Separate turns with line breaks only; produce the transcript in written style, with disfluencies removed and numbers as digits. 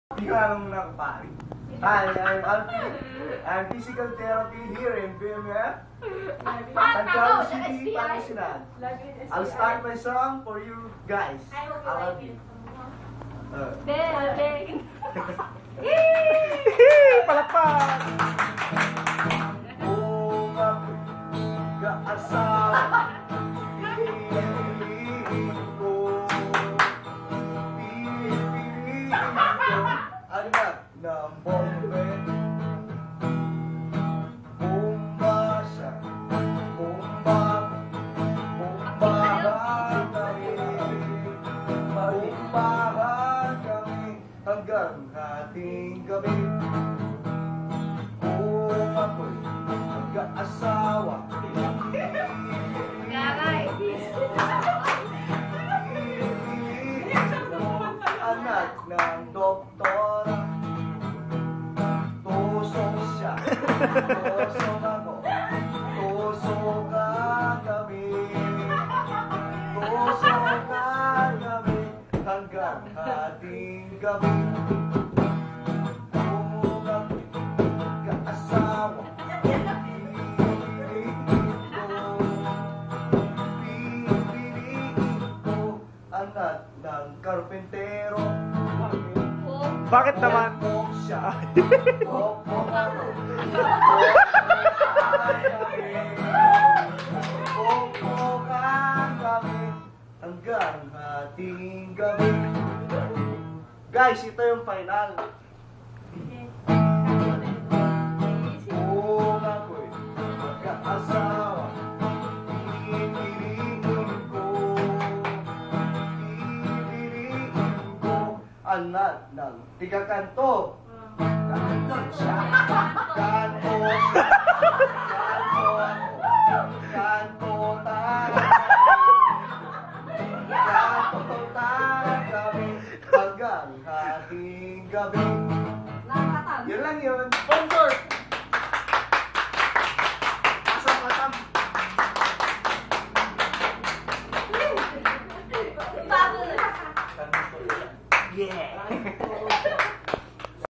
Tingnan mo na pari. Hi, I'm physical therapy here in BMF. Tagalog City, Pangasinan. I'll start my song for you guys. I love you.
Palakpak!
Kung ako'y kaasawa, pipiliin ko. Anak ng bombe, bumasa, bumbahan kami, bumbahan kami hanggang hating gabi. Kung ako'y mag-aasawa, anak ng doktora, tusok siya, tusok ako, tusok ka kami, tusok ka kami hanggang hating gabi. Kung ako'y kaasawa, pipiliin ko anak ng karpentero.
Bakit naman?
Pokpok siya, pokpok ako, pokpokan kami hanggang hating gabi. Guys, ito yung final. Kung ako'y magkaasawa, pipiliin ko anak ng tigakanto. Kanto siya, kanto siya, kanto ako, kanto tayo, kanto tayo kami hanggang hating gabi. Yun lang yun.